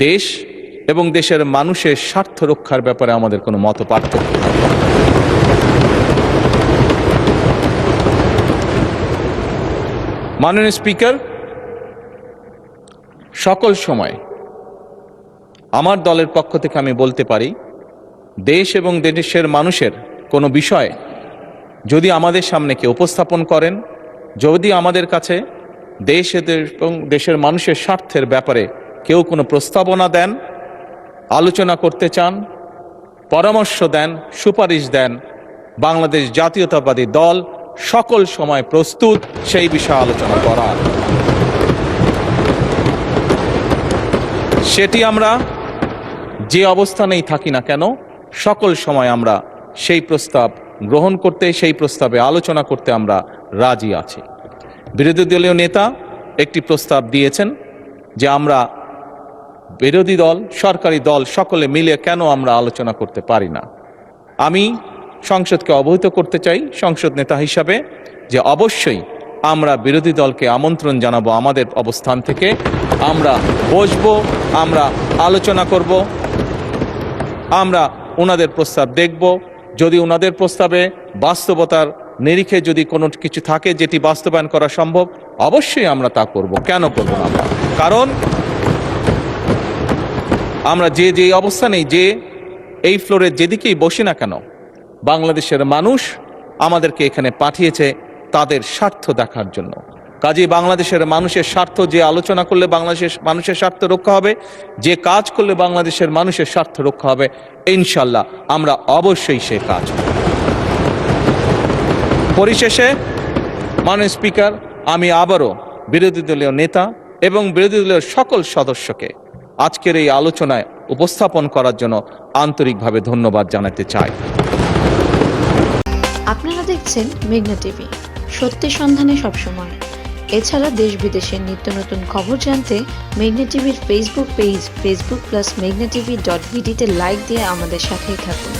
দেশ এবং দেশের মানুষের স্বার্থ রক্ষার ব্যাপারে আমাদের কোনো মত পার্থক্য নেই। মাননীয় স্পিকার, সকল সময় আমার দলের পক্ষ থেকে আমি বলতে পারি, দেশ এবং দেশের মানুষের কোনো বিষয় যদি আমাদের সামনে কেউ উপস্থাপন করেন, যদি আমাদের কাছে দেশ এবং দেশের মানুষের স্বার্থের ব্যাপারে কেউ কোনো প্রস্তাবনা দেন, আলোচনা করতে চান, পরামর্শ দেন, সুপারিশ দেন, বাংলাদেশ জাতীয়তাবাদী দল সকল সময় প্রস্তুত সেই বিষয়ে আলোচনা করার। সেটি আমরা যে অবস্থানেই থাকি না কেন, সকল সময় আমরা সেই প্রস্তাব গ্রহণ করতে, সেই প্রস্তাবে আলোচনা করতে আমরা রাজি আছি। বিরোধী দলীয় নেতা একটি প্রস্তাব দিয়েছেন যে আমরা বিরোধী দল, সরকারি দল সকলে মিলে কেন আমরা আলোচনা করতে পারি না। আমি সংসদকে অবহিত করতে চাই সংসদ নেতা হিসাবে যে অবশ্যই আমরা বিরোধী দলকে আমন্ত্রণ জানাবো, আমাদের অবস্থান থেকে আমরা বসবো, আমরা আলোচনা করব, আমরা ওনাদের প্রস্তাব দেখব। যদি ওনাদের প্রস্তাবে বাস্তবতার নিরিখে যদি কোনো কিছু থাকে যেটি বাস্তবায়ন করা সম্ভব, অবশ্যই আমরা তা করব। কেন করব না আমরা? কারণ আমরা যে অবস্থানেই, যে এই ফ্লোরে যেদিকেই বসি না কেন, বাংলাদেশের মানুষ আমাদেরকে এখানে পাঠিয়েছে তাদের স্বার্থ দেখার জন্য। কাজেই বাংলাদেশের মানুষের স্বার্থ, যে আলোচনা করলে বাংলাদেশের মানুষের স্বার্থ রক্ষা হবে, যে কাজ করলে বাংলাদেশের মানুষের স্বার্থ রক্ষা হবে, ইনশাল্লাহ আমরা অবশ্যই সে কাজ করব। পরিশেষে মাননীয় স্পিকার, আমি আবারও বিরোধী দলীয় নেতা এবং বিরোধী দলীয় সকল সদস্যকে আজকের এই আলোচনায় উপস্থাপন করার জন্য আন্তরিকভাবে ধন্যবাদ জানাতে চাই। আপনারা দেখছেন মেঘনা টিভি, সত্যি সন্ধানে সবসময়। এছাড়া দেশ বিদেশের নিত্য নতুন খবর জানতে মেঘনা টিভির ফেসবুক পেজ facebook+meghna tv.bd তে লাইক দিয়ে আমাদের সাথেই থাকুন।